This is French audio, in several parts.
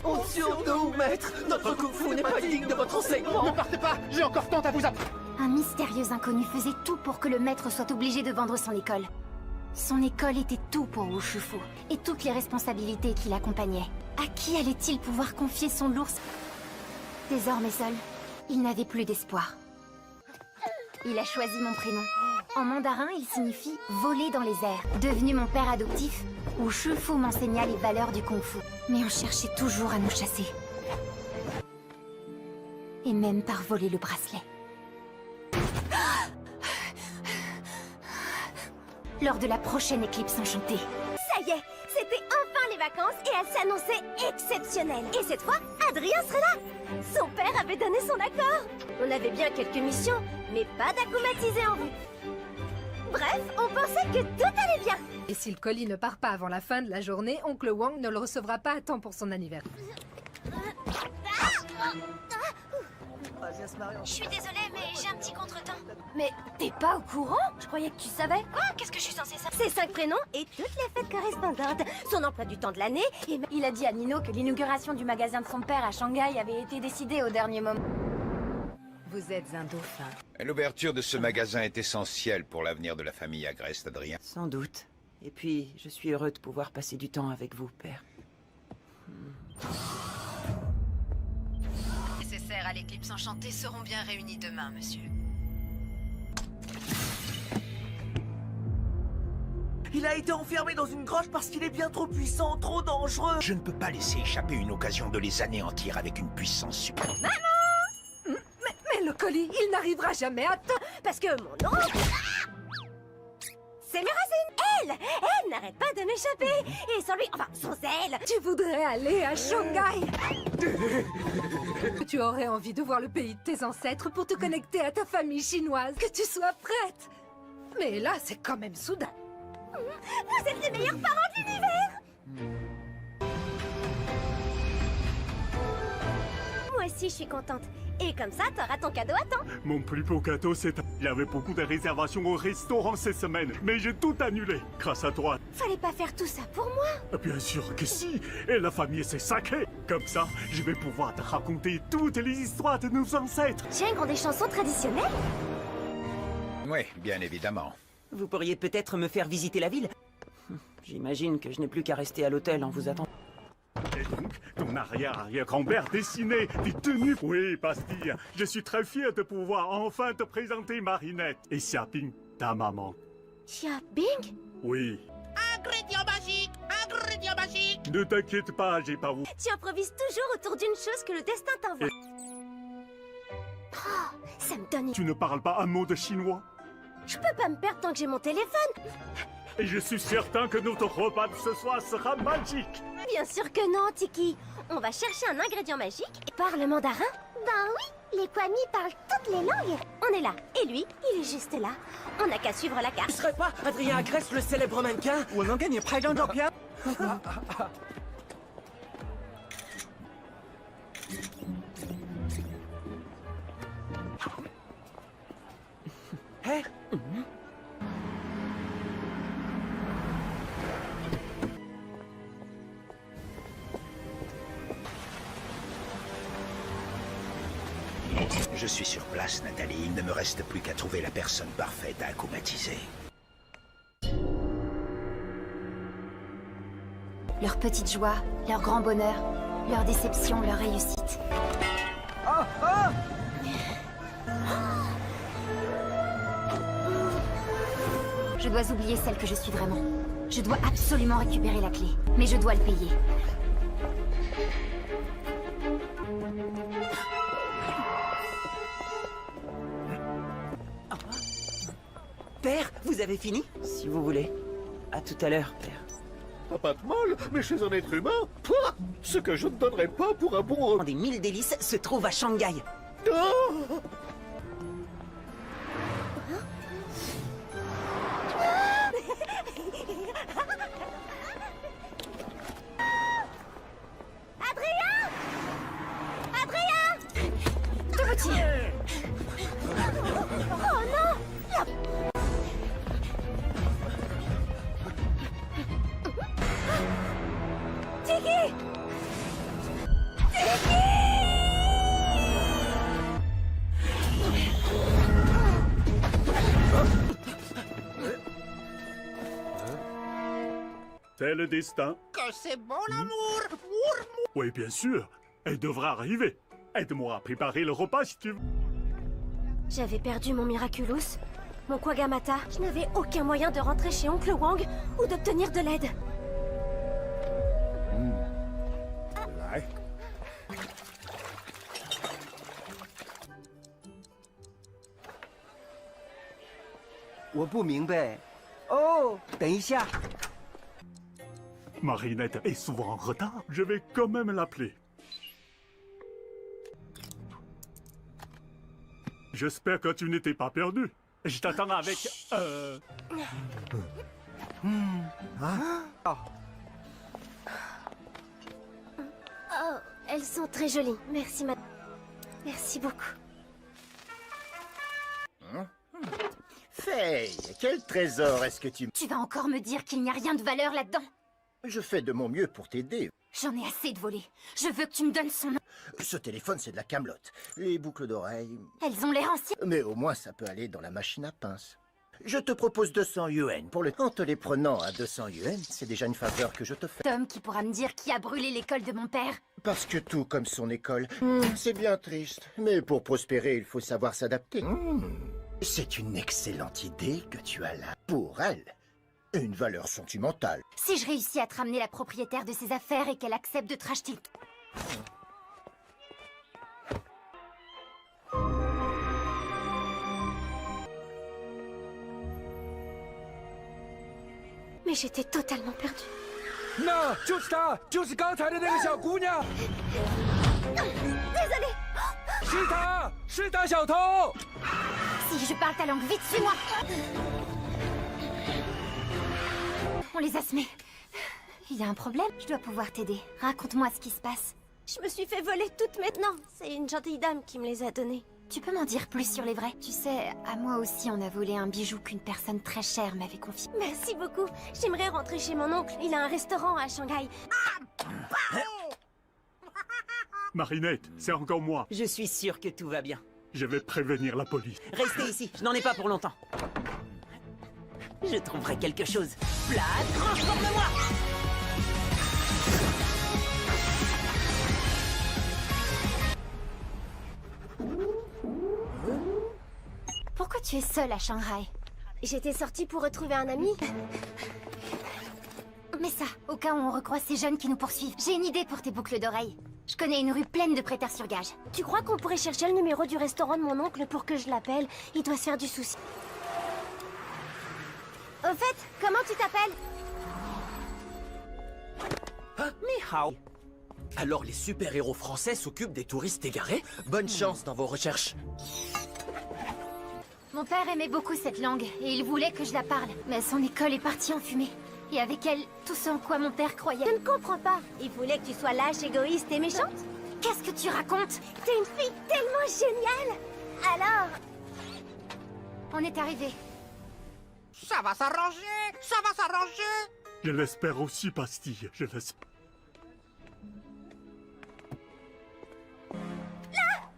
Honte sur nous, maître. Notre kung-fu n'est pas digne de votre enseignement. Ne partez pas, j'ai encore tant à vous apprendre. Un mystérieux inconnu faisait tout pour que le maître soit obligé de vendre son école. Son école était tout pour Wu Shufu, et toutes les responsabilités qui l'accompagnaient. À qui allait-il pouvoir confier son lourd... Désormais seul, il n'avait plus d'espoir. Il a choisi mon prénom. En mandarin, il signifie « voler dans les airs ». Devenu mon père adoptif, Wu Shufu m'enseigna les valeurs du kung-fu. Mais on cherchait toujours à nous chasser. Et même par voler le bracelet. Lors de la prochaine éclipse enchantée. Ça y est, c'était enfin les vacances et elles s'annonçaient exceptionnelles. Et cette fois, Adrien serait là. Son père avait donné son accord. On avait bien quelques missions, mais pas d'acclimatisé en vue. Bref, on pensait que tout allait bien. Et si le colis ne part pas avant la fin de la journée, oncle Wang ne le recevra pas à temps pour son anniversaire. Je suis désolée, mais j'ai un petit contretemps. Mais t'es pas au courant? Je croyais que tu savais. Quoi? Qu'est-ce que je suis censée savoir? Ses 5 prénoms et toutes les fêtes correspondantes. Son emploi du temps de l'année et... Il a dit à Nino que l'inauguration du magasin de son père à Shanghai avait été décidée au dernier moment. Vous êtes un dauphin. L'ouverture de ce magasin est essentielle pour l'avenir de la famille Agreste, Adrien. Sans doute. Et puis, je suis heureux de pouvoir passer du temps avec vous, père. Nécessaires à l'éclipse enchantée seront bien réunis demain, monsieur. Il a été enfermé dans une grotte parce qu'il est bien trop puissant, trop dangereux. Je ne peux pas laisser échapper une occasion de les anéantir avec une puissance suprême. Mais le colis, il n'arrivera jamais à temps. Parce que mon oncle... C'est Murasine. Elle n'arrête pas de m'échapper. Et sans lui, enfin, sans elle. Tu voudrais aller à Shanghai. Tu aurais envie de voir le pays de tes ancêtres pour te connecter à ta famille chinoise. Que tu sois prête. Mais là, c'est quand même soudain. Vous êtes les meilleurs parents de l'univers. Moi aussi, je suis contente. Et comme ça, t'auras ton cadeau à temps. Mon plus beau cadeau, c'est... Il y avait beaucoup de réservations au restaurant cette semaine, mais j'ai tout annulé, grâce à toi. Fallait pas faire tout ça pour moi. Bien sûr que si, et la famille c'est sacré. Comme ça, je vais pouvoir te raconter toutes les histoires de nos ancêtres. Tiens, ont des chansons traditionnelles. Oui, bien évidemment. Vous pourriez peut-être me faire visiter la ville. J'imagine que je n'ai plus qu'à rester à l'hôtel en vous attendant. Et donc, ton arrière-arrière-grand-père dessinait des tenues. Oui, Bastille, je suis très fier de pouvoir enfin te présenter Marinette. Et Xiaoping, ta maman. Tia Bing? Oui. Ingrédient magique! Ingrédient magique! Ne t'inquiète pas, j'ai pas où. Tu improvises toujours autour d'une chose que le destin t'envoie. Oh, ça me donne... Tu ne parles pas un mot de chinois? Je peux pas me perdre tant que j'ai mon téléphone. Et je suis certain que notre repas de ce soir sera magique. Bien sûr que non, Tiki. On va chercher un ingrédient magique et parle mandarin. Ben oui, les Kwami parlent toutes les langues. On est là, et lui, il est juste là. On n'a qu'à suivre la carte. Tu serais pas Adrien Agreste, le célèbre mannequin? Hé? Je suis sur place, Nathalie. Il ne me reste plus qu'à trouver la personne parfaite à acclimatiser. Leur petite joie, leur grand bonheur, leur déception, leur réussite. Je dois oublier celle que je suis vraiment. Je dois absolument récupérer la clé, mais je dois le payer. Père, vous avez fini? Si vous voulez. À tout à l'heure, père. Pas de mal, mais chez un être humain, pouah, ce que je ne donnerais pas pour un bon... Des 1000 délices se trouve à Shanghai. Oh Adrien! Adrien! Tout petit. Oh non! Tiki! c'était le destin. Que c'est bon l'amour. Oui, bien sûr. Elle devra arriver. Aide-moi à préparer le repas si tu veux. J'avais perdu mon Miraculous, mon Kwagamata. Je n'avais aucun moyen de rentrer chez Oncle Wang ou d'obtenir de l'aide. Oh, 等一下。 Marinette est souvent en retard. Je vais quand même l'appeler. J'espère que tu n'étais pas perdu. Je t'attends avec... Oh, elles sont très jolies. Merci, Merci beaucoup. Faye, quel trésor est-ce que tu... Tu vas encore me dire qu'il n'y a rien de valeur là-dedans? Je fais de mon mieux pour t'aider. J'en ai assez de voler. Je veux que tu me donnes son nom. Ce téléphone, c'est de la camelote. Les boucles d'oreilles... Elles ont l'air anciennes. Mais au moins, ça peut aller dans la machine à pince. Je te propose 200 yuan pour le... En te les prenant à 200 yuan, c'est déjà une faveur que je te fais. Tom qui pourra me dire qui a brûlé l'école de mon père. Parce que tout comme son école, c'est bien triste. Mais pour prospérer, il faut savoir s'adapter. C'est une excellente idée que tu as là. Pour elle, une valeur sentimentale. Si je réussis à te ramener la propriétaire de ses affaires et qu'elle accepte de te racheter... Mais j'étais totalement perdue. 那就是她，就是刚才的那个小姑娘。 Désolée. 是她，是大小偷。 Si je parle ta langue, vite, suis-moi. On les a semés. Il y a un problème? Je dois pouvoir t'aider. Raconte-moi ce qui se passe. Je me suis fait voler toutes maintenant. C'est une gentille dame qui me les a données. Tu peux m'en dire plus sur les vrais? Tu sais, à moi aussi on a volé un bijou qu'une personne très chère m'avait confié. Merci beaucoup. J'aimerais rentrer chez mon oncle. Il a un restaurant à Shanghai. Marinette, c'est encore moi. Je suis sûr que tout va bien. Je vais prévenir la police. Restez ici, je n'en ai pas pour longtemps. Je trouverai quelque chose. Vlad, transforme-moi! Pourquoi tu es seule à Shanghai? J'étais sortie pour retrouver un ami. Mais ça, au cas où on recroise ces jeunes qui nous poursuivent. J'ai une idée pour tes boucles d'oreilles. Je connais une rue pleine de prêteurs sur gage. Tu crois qu'on pourrait chercher le numéro du restaurant de mon oncle pour que je l'appelle? Il doit se faire du souci. Au fait, comment tu t'appelles? Ni hao. Alors les super-héros français s'occupent des touristes égarés? Bonne chance dans vos recherches. Mon père aimait beaucoup cette langue et il voulait que je la parle. Mais son école est partie en fumée. Et avec elle, tout ce en quoi mon père croyait. Je ne comprends pas. Il voulait que tu sois lâche, égoïste et méchante? Qu'est-ce que tu racontes? T'es une fille tellement géniale. Alors... On est arrivé. Ça va s'arranger. Ça va s'arranger. Je l'espère aussi, Pastille. Je l'espère.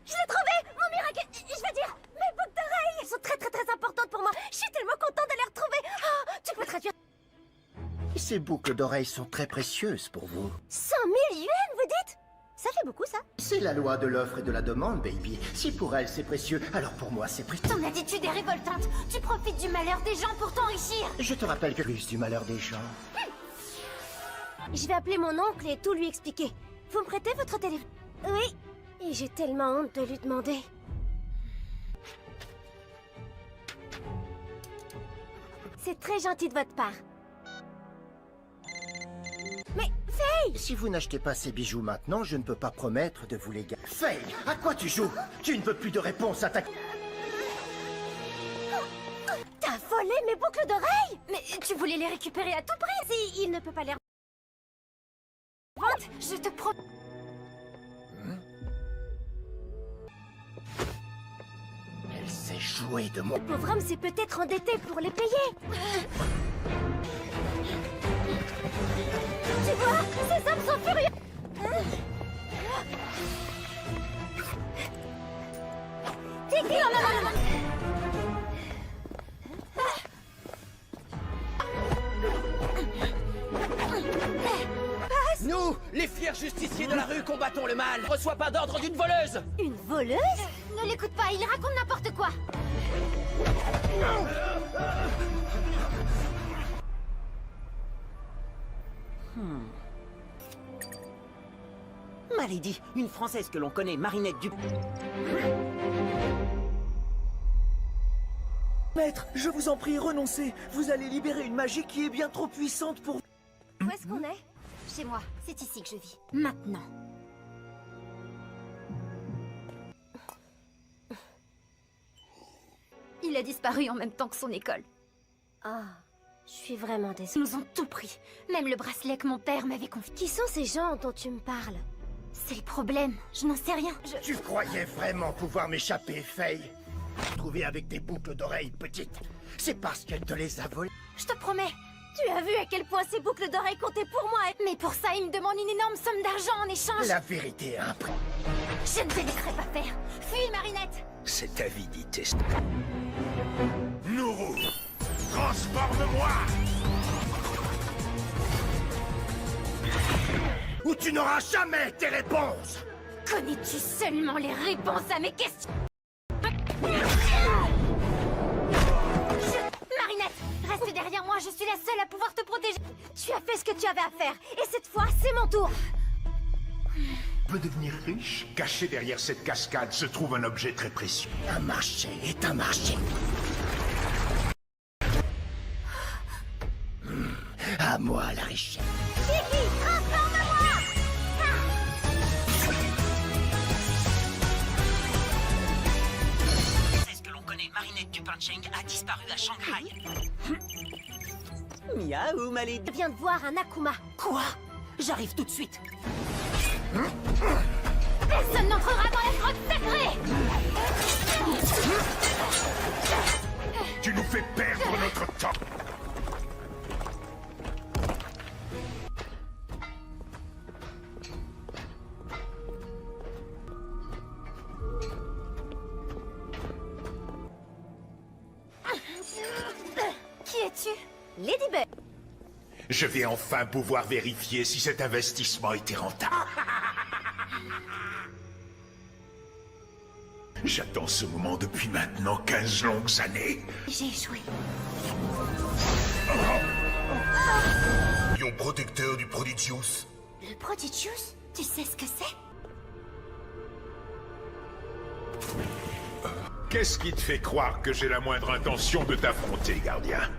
Je l'ai trouvé! Mon miracle... Je veux dire, mes boucles d'oreilles! Elles sont très importantes pour moi! Je suis tellement contente de les retrouver! Oh, tu peux traduire? Ces boucles d'oreilles sont très précieuses pour vous. 100 000 yuan, vous dites? Ça fait beaucoup, ça? C'est la loi de l'offre et de la demande, baby. Si pour elle c'est précieux, alors pour moi c'est précieux. Ton attitude est révoltante. Tu profites du malheur des gens pour t'enrichir. Je te rappelle que plus du malheur des gens. Je vais appeler mon oncle et tout lui expliquer. Vous me prêtez votre téléphone? Oui. Et j'ai tellement honte de lui demander. C'est très gentil de votre part. Mais, Faye! Si vous n'achetez pas ces bijoux maintenant, je ne peux pas promettre de vous les garder. Faye, à quoi tu joues? Tu ne veux plus de réponse à ta... T'as volé mes boucles d'oreilles? Mais tu voulais les récupérer à tout prix. Si, il ne peut pas les... Vente, je te promets. Elle s'est jouée de mon... Le pauvre homme s'est peut-être endetté pour les payer. Tu vois, ces hommes sont furieux. Tigre, non. Les fiers justiciers de la rue combattons le mal. Reçois pas d'ordre d'une voleuse. Une voleuse? Ne l'écoute pas, il raconte n'importe quoi. Malady, une Française que l'on connaît, Marinette du... Maître, je vous en prie, renoncez. Vous allez libérer une magie qui est bien trop puissante pour... Où est-ce qu'on est? Chez moi, c'est ici que je vis. Maintenant. Il a disparu en même temps que son école. Ah, je suis vraiment désolée. Ils nous ont tout pris. Même le bracelet que mon père m'avait confié. Qui sont ces gens dont tu me parles? C'est le problème. Je n'en sais rien. Tu croyais vraiment pouvoir m'échapper, Faye? Trouver avec des boucles d'oreilles petites. C'est parce qu'elle te les a volées. Je te promets. Tu as vu à quel point ces boucles d'oreilles comptaient pour moi Mais pour ça, il me demande une énorme somme d'argent en échange. La vérité a un prix. Je ne te laisserai pas faire. Fuis, Marinette. Cette avidité. Nourou, transforme-moi! Ou tu n'auras jamais tes réponses. Connais-tu seulement les réponses à mes questions? Marinette, reste derrière moi, je suis la seule à pouvoir te protéger. Tu as fait ce que tu avais à faire, et cette fois, c'est mon tour. Peut devenir riche? Caché derrière cette cascade se trouve un objet très précieux. Un marché est un marché. À moi la richesse. Kiki, transforme-moi! C'est ce que l'on connaît, Marinette du Pancheng a disparu à Shanghai. Miaou, Malady. Je viens de voir un Akuma. Quoi? J'arrive tout de suite. Personne n'entrera dans la grotte sacrée. Tu nous fais perdre notre temps. Qui es-tu? Ladybug. Je vais enfin pouvoir vérifier si cet investissement était rentable. J'attends ce moment depuis maintenant 15 longues années. J'ai échoué. Lion protecteur du Prodigious. Le Prodigious? Tu sais ce que c'est? Qu'est-ce qui te fait croire que j'ai la moindre intention de t'affronter, gardien?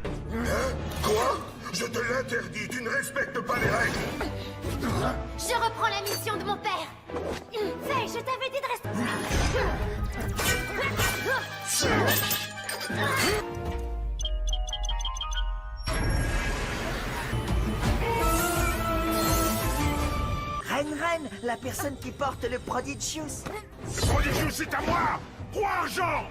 Quoi? Je te l'interdis, tu ne respectes pas les règles. Je reprends la mission de mon père. Faye, je t'avais dit de rester... Reine, la personne qui porte le Prodigious. Prodigious, c'est à moi! Roi Argent!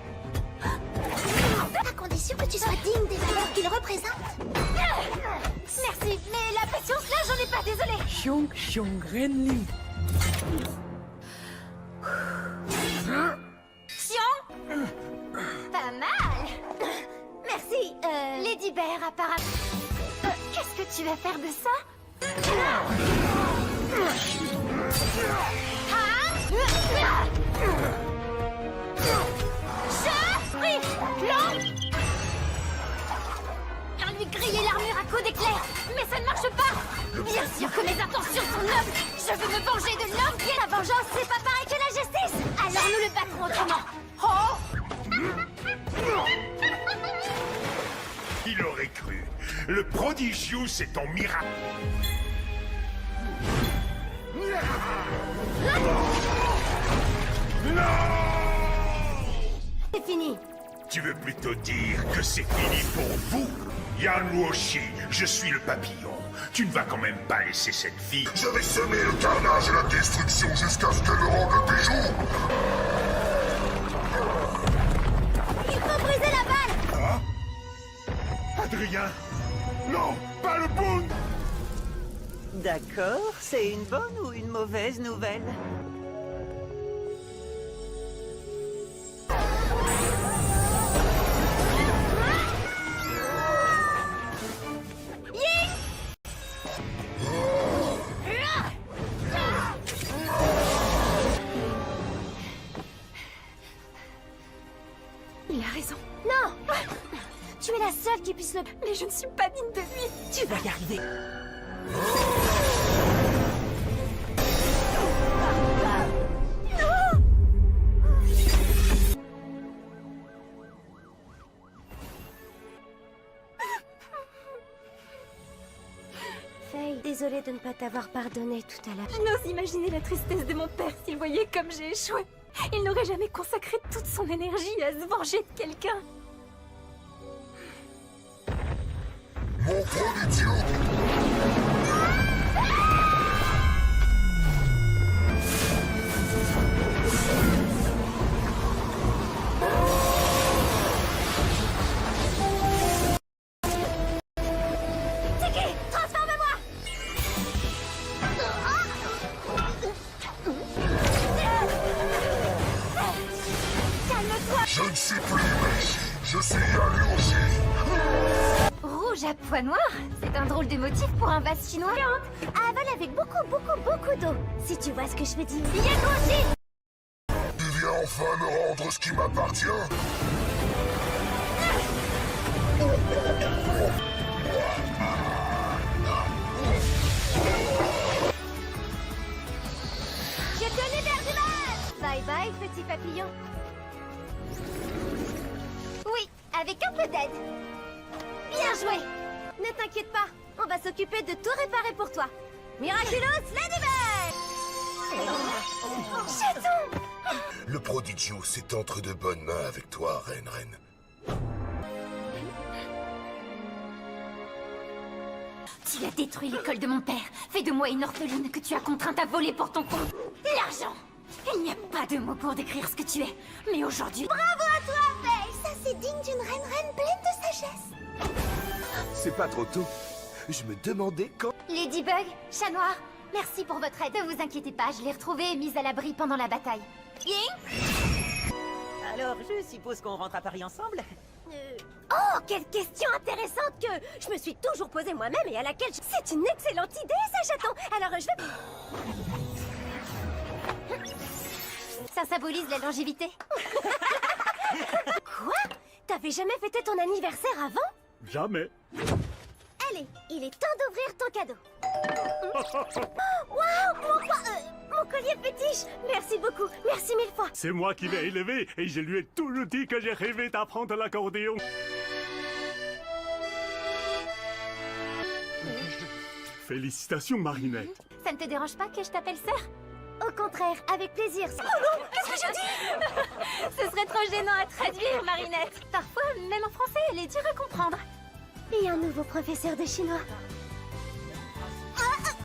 À condition que tu sois digne des valeurs qu'il représente. Merci, mais la patience là, j'en ai pas, désolée. Xiong Renling. Xion? Pas mal. Merci, Lady Bear, apparemment. Qu'est-ce que tu vas faire de ça? Viens lui griller l'armure à coups d'éclair. Mais ça ne marche pas. Bien sûr que mes intentions sont nobles. Je veux me venger de l'homme qui est la vengeance. C'est pas pareil que la justice. Alors nous le battrons autrement. Oh! Il aurait cru. Le Prodigious est ton miracle. C'est fini. Tu veux plutôt dire que c'est fini pour vous? Yan Wuoshi, je suis le papillon. Tu ne vas quand même pas laisser cette fille. Je vais semer le carnage et la destruction jusqu'à ce qu'elle rende le bijou. Il faut briser la balle. Hein? Adrien? Non, pas le boon! D'accord, c'est une bonne ou une mauvaise nouvelle? laisse-le. Mais je ne suis pas digne de lui. Tu vas y arriver. Faye, désolée de ne pas t'avoir pardonné tout à l'heure. Je n'ose imaginer la tristesse de mon père s'il voyait comme j'ai échoué. Il n'aurait jamais consacré toute son énergie à se venger de quelqu'un. Mon Prodigio! Tiki, transforme-moi! Calme-toi! Je ne suis plus Messi, je suis Yan Luoshi. Rouge à pois noirs? C'est un drôle de motif pour un vase chinois. Avale avec beaucoup d'eau. Si tu vois ce que je veux dire. Yan Luoshi! Tu viens enfin me rendre ce qui m'appartient? Je te libère du mal! Bye bye, petit papillon. Oui, avec un peu d'aide. Bien joué! Ne t'inquiète pas, on va s'occuper de tout réparer pour toi. Miraculous Ladybug! Chaton! Le Prodigio, c'est entre de bonnes mains avec toi, Reine. Tu as détruit l'école de mon père, fait de moi une orpheline que tu as contrainte à voler pour ton compte. L'argent! Il n'y a pas de mots pour décrire ce que tu es. Mais aujourd'hui... Bravo à toi, Faye! Ça, c'est digne d'une reine pleine de sagesse. C'est pas trop tôt. Je me demandais quand... Ladybug, Chat Noir, merci pour votre aide. Ne vous inquiétez pas, je l'ai retrouvé et mise à l'abri pendant la bataille. Alors, je suppose qu'on rentre à Paris ensemble? Oh, quelle question intéressante que je me suis toujours posée moi-même et à laquelle c'est une excellente idée, ça, chaton. Alors, je vais... Ça symbolise la longévité. Quoi? T'avais jamais fêté ton anniversaire avant? Jamais. Allez, il est temps d'ouvrir ton cadeau. Waouh, mon collier fétiche. Merci beaucoup, merci mille fois. C'est moi qui l'ai élevé et je lui ai toujours dit que j'ai rêvé d'apprendre l'accordéon. Félicitations, Marinette. Ça ne te dérange pas que je t'appelle sœur? Au contraire, avec plaisir. Oh non, qu'est-ce que j'ai dit? Ce serait trop gênant à traduire, Marinette. Parfois, même en français, elle est dure à comprendre. Et un nouveau professeur de chinois.